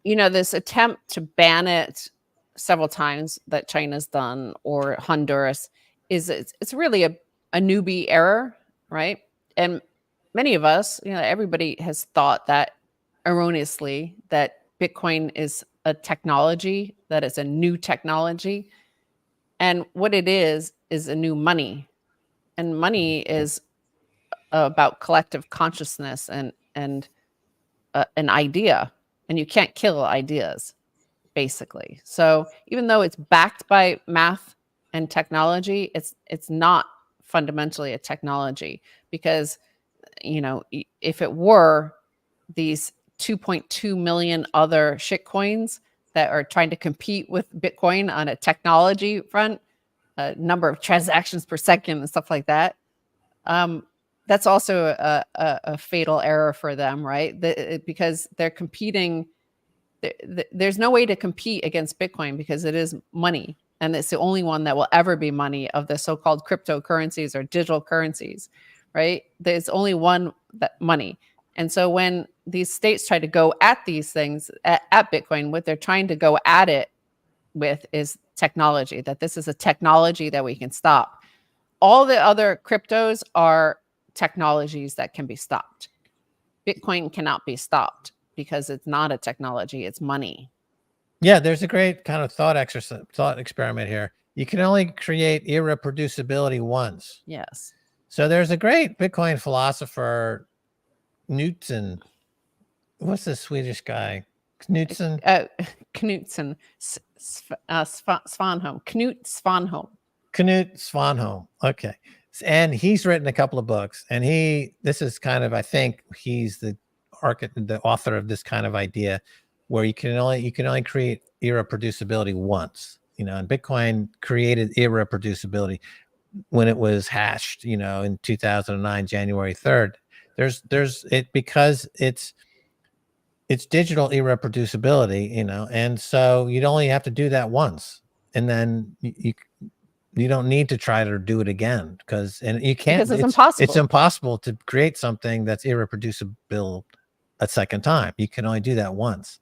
this attempt to ban it several times that China's done, or Honduras, it's really a newbie error, right? And many of us, everybody has thought that erroneously, that Bitcoin is a technology, that it's a new technology. And what it is a new money. And money is about collective consciousness and an idea. And you can't kill ideas, basically. So even though it's backed by math and technology, it's not fundamentally a technology, because if it were, these 2.2 million other shitcoins that are trying to compete with Bitcoin on a technology front, number of transactions per second and stuff like that, that's also a fatal error for them, right? Because they're competing. There's no way to compete against Bitcoin, because it is money, and it's the only one that will ever be money of the so-called cryptocurrencies or digital currencies, right? There's only one money. And so when these states try to go at these things, at Bitcoin, what they're trying to go at it with is technology, that this is a technology that we can stop. All the other cryptos are technologies that can be stopped. Bitcoin cannot be stopped, because it's not a technology, it's money. Yeah, there's a great kind of thought experiment here. You can only create irreproducibility once. Yes. So there's a great Bitcoin philosopher, Knudsen. What's the Swedish guy? Knudsen? Knudsen. Svanholm. Knut Svanholm. Knut Svanholm. Okay. And he's written a couple of books, and this is kind of, I think he's the author of this kind of idea, where you can only create irreproducibility once, and Bitcoin created irreproducibility when it was hashed, in 2009, January 3rd. Because it's digital irreproducibility, and so you'd only have to do that once, and then you don't need to try to do it again, because you can't. Because it's impossible. It's impossible to create something that's irreproducible a second time. You can only do that once,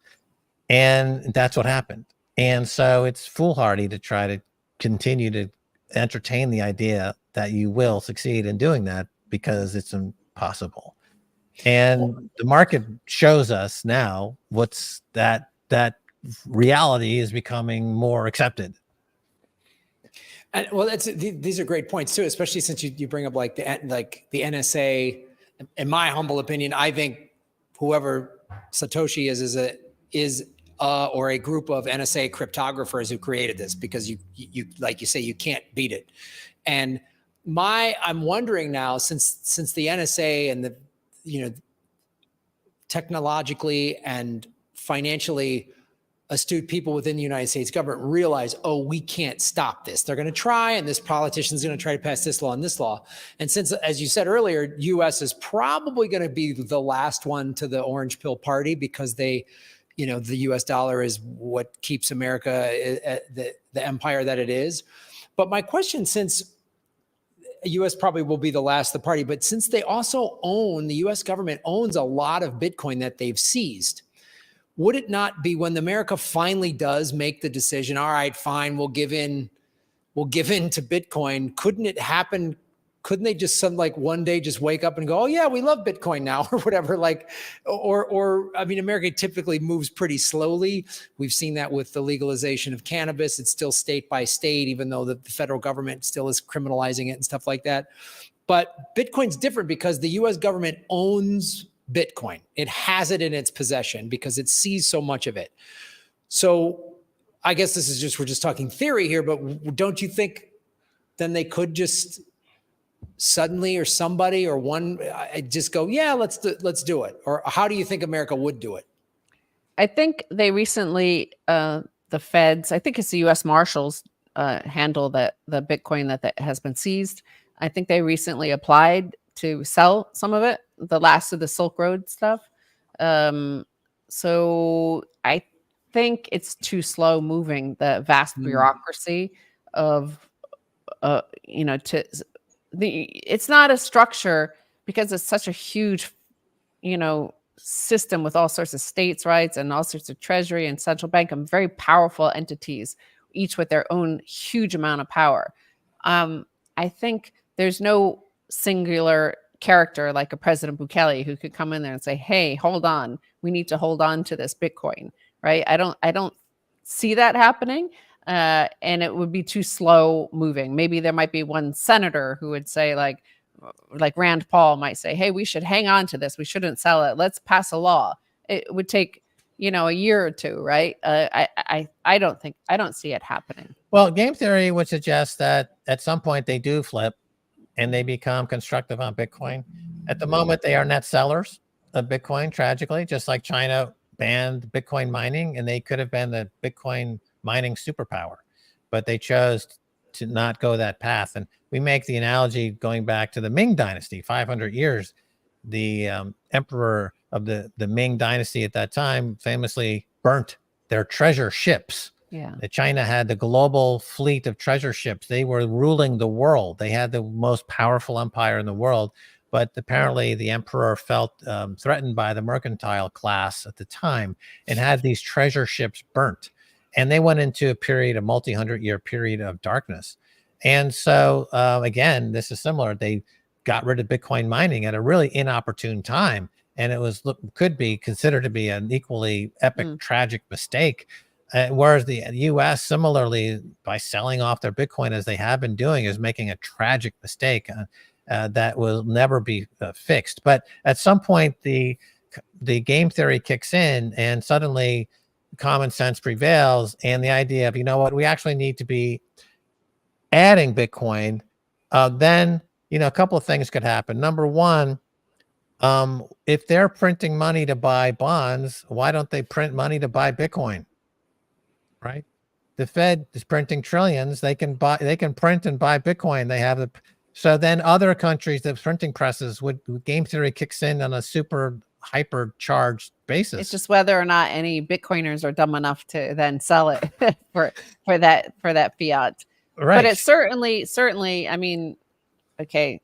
and that's what happened. And so it's foolhardy to try to continue to entertain the idea that you will succeed in doing that, because it's impossible. And the market shows us now that reality is becoming more accepted. And well, these are great points too, especially since you bring up like the NSA. In my humble opinion, I think whoever Satoshi is or a group of NSA cryptographers who created this, because you like you say, you can't beat it. And I'm wondering now, since the NSA and the technologically and financially astute people within the United States government realize, oh, we can't stop this. They're going to try, and this politician's going to try to pass this law and this law. And since, as you said earlier, U.S. is probably going to be the last one to the orange pill party, because the U.S. dollar is what keeps America the empire that it is. But my question, since U.S. probably will be the last of the party, but since they also the U.S. government owns a lot of Bitcoin that they've seized, would it not be, when America finally does make the decision, all right, fine, we'll give in to Bitcoin, couldn't it happen? Couldn't they just one day just wake up and go, oh yeah, we love Bitcoin now, or whatever? Or I mean, America typically moves pretty slowly. We've seen that with the legalization of cannabis. It's still state by state, even though the federal government still is criminalizing it and stuff like that. But Bitcoin's different because the US government owns Bitcoin. It has it in its possession because it sees so much of it. So I guess we're just talking theory here, but don't you think then they could just suddenly, or somebody or one, just go, yeah, let's do it? Or how do you think America would do it? I think they recently, the feds, I think it's the U.S. Marshals, handle the Bitcoin that has been seized. I think they recently applied to sell some of it, the last of the Silk Road stuff. So I think it's too slow moving, the vast bureaucracy of, it's not a structure, because it's such a huge, system with all sorts of states' rights and all sorts of treasury and central bank and very powerful entities, each with their own huge amount of power. I think there's no singular character like a President Bukele who could come in there and say, hey, hold on, we need to hold on to this Bitcoin, right? I don't see that happening. And it would be too slow moving. Maybe there might be one senator who would say, like Rand Paul might say, hey, we should hang on to this. We shouldn't sell it. Let's pass a law. It would take, a year or two, right? I don't see it happening. Well, game theory would suggest that at some point they do flip and they become constructive on Bitcoin. At the moment, they are net sellers of Bitcoin, tragically, just like China banned Bitcoin mining, and they could have been the Bitcoin mining superpower, but they chose to not go that path. And we make the analogy going back to the Ming Dynasty, 500 years. The emperor of the Ming Dynasty at that time famously burnt their treasure ships. Yeah. China had the global fleet of treasure ships. They were ruling the world. They had the most powerful empire in the world. But apparently the emperor felt threatened by the mercantile class at the time and had these treasure ships burnt. And they went into a multi-hundred-year period of darkness. And so, again, this is similar. They got rid of Bitcoin mining at a really inopportune time. And it could be considered to be an equally epic, tragic mistake. Whereas the U.S. similarly, by selling off their Bitcoin as they have been doing, is making a tragic mistake that will never be fixed. But at some point, the game theory kicks in, and suddenly common sense prevails, and the idea of, we actually need to be adding Bitcoin. Then a couple of things could happen. Number one, if they're printing money to buy bonds, why don't they print money to buy Bitcoin? Right? The Fed is printing trillions. They can print and buy Bitcoin. So then other countries, the printing presses game theory kicks in on a super hyper charged basis. It's just whether or not any Bitcoiners are dumb enough to then sell it for that fiat. Right. But it's certainly, I mean, okay,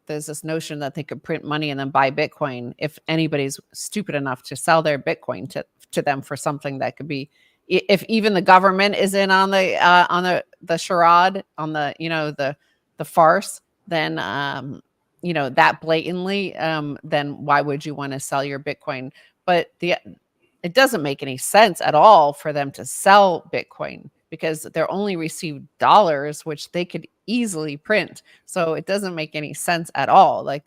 there's this notion that they could print money and then buy Bitcoin if anybody's stupid enough to sell their Bitcoin to them for something that could be, if even the government is in on the charade, on the farce, then that blatantly, then why would you want to sell your Bitcoin? But it doesn't make any sense at all for them to sell Bitcoin, because they're only received dollars, which they could easily print. So it doesn't make any sense at all. Like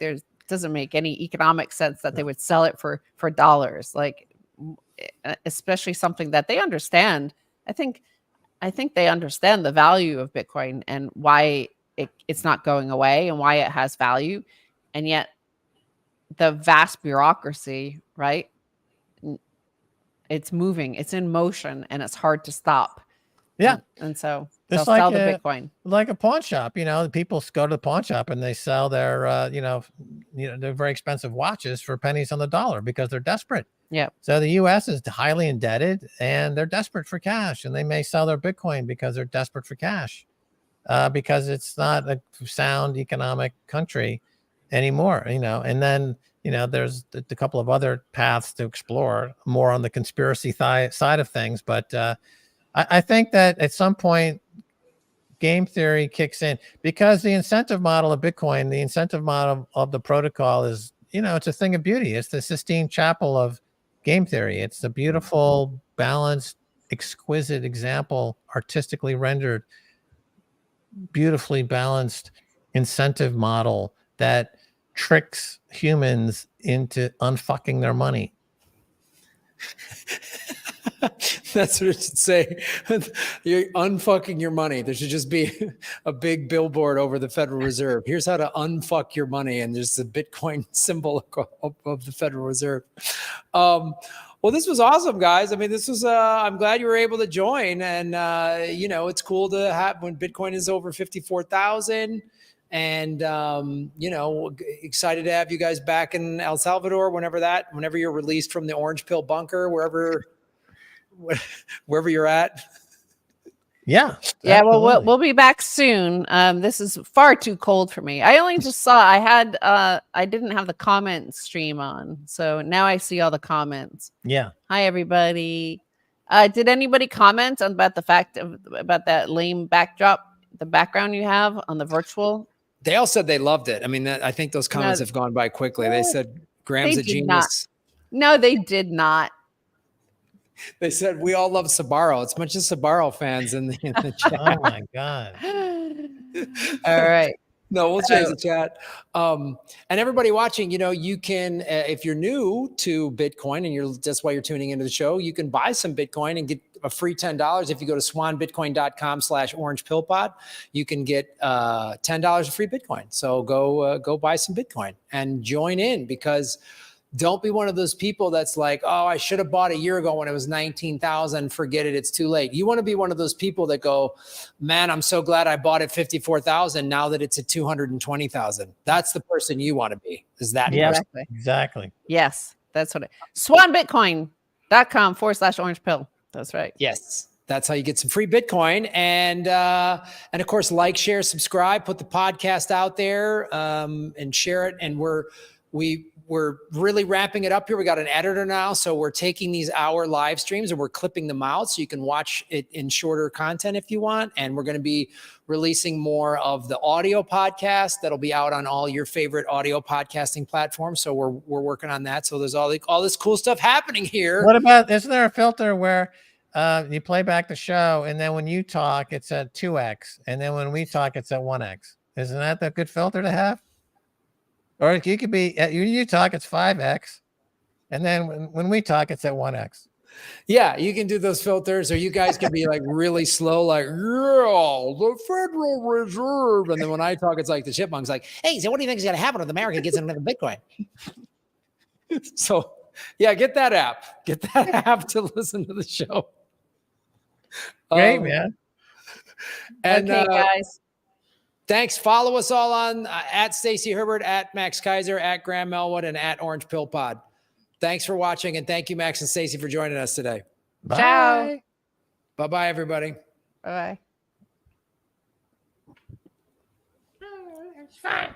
doesn't make any economic sense that they would sell it for dollars. Like especially something that they understand. I think they understand the value of Bitcoin and why it's not going away and why it has value. And yet the vast bureaucracy, right? It's moving, it's in motion, and it's hard to stop. Yeah. And so It's they'll sell the Bitcoin. Like a pawn shop. You know, people go to the pawn shop and they sell their, their very expensive watches for pennies on the dollar because they're desperate. Yeah. So the U.S. is highly indebted and they're desperate for cash, and they may sell their Bitcoin because they're desperate for cash, because it's not a sound economic country anymore. And then there's a couple of other paths to explore more on the conspiracy side of things, but I think that at some point game theory kicks in, because the incentive model of Bitcoin, the incentive model of the protocol is, it's a thing of beauty. It's the Sistine Chapel of game theory. It's a beautiful, balanced, exquisite example, artistically rendered, beautifully balanced incentive model that tricks humans into unfucking their money. That's what it should say. You're unfucking your money. There should just be a big billboard over the Federal Reserve. Here's how to unfuck your money. And there's the Bitcoin symbol of the Federal Reserve. Well, this was awesome, guys. I mean, this was, I'm glad you were able to join. And, it's cool to have when Bitcoin is over 54,000. And, excited to have you guys back in El Salvador whenever you're released from the orange pill bunker, wherever you're at. Yeah. Yeah. Well, we'll be back soon. This is far too cold for me. I only just saw, I didn't have the comment stream on. So now I see all the comments. Yeah. Hi, everybody. Did anybody comment about the fact about that lame backdrop, the background you have on the virtual? They all said they loved it. I mean, I think those comments have gone by quickly. They said Graham's a genius. No, they did not. They said we all love Sabaro. It's a bunch of Sabaro fans in the chat. Oh my God. All right. No, we'll change the chat. And everybody watching, you can, if you're new to Bitcoin and that's why you're tuning into the show, you can buy some Bitcoin and get a free $10. If you go to swanbitcoin.com/orangepillpod, you can get $10 of free Bitcoin. So go buy some Bitcoin and join in, because don't be one of those people that's like, oh, I should have bought a year ago when it was 19,000. Forget it. It's too late. You want to be one of those people that go, man, I'm so glad I bought it 54,000 now that it's at 220,000. That's the person you want to be. Is that? Yeah, Exactly. Exactly. Yes, that's what swanbitcoin.com/orange pill. That's right. Yes. That's how you get some free Bitcoin. And of course, like, share, subscribe, put the podcast out there, and share it. And we're really ramping it up here. We got an editor now. So we're taking these hour live streams and we're clipping them out so you can watch it in shorter content if you want. And we're going to be releasing more of the audio podcast that'll be out on all your favorite audio podcasting platforms. So we're working on that. So there's all this cool stuff happening here. What about, isn't there a filter where you play back the show and then when you talk, it's at 2x. And then when we talk, it's at 1x. Isn't that a good filter to have? Or you could be you talk, it's 5x, and then when we talk, it's at 1x. Yeah, you can do those filters, or you guys can be like really slow, like, yeah, the Federal Reserve. And then when I talk, it's like the chipmunks, like, hey, so what do you think is going to happen if America gets another Bitcoin? So, yeah, get that app. Get that app to listen to the show. Great, man. And okay, guys. Thanks. Follow us all on at Stacy Herbert, at Max Kaiser, at Graham Melwood, and at Orange Pill Pod. Thanks for watching, and thank you, Max and Stacy, for joining us today. Bye. Ciao. Bye-bye, everybody. Bye-bye. It's fine.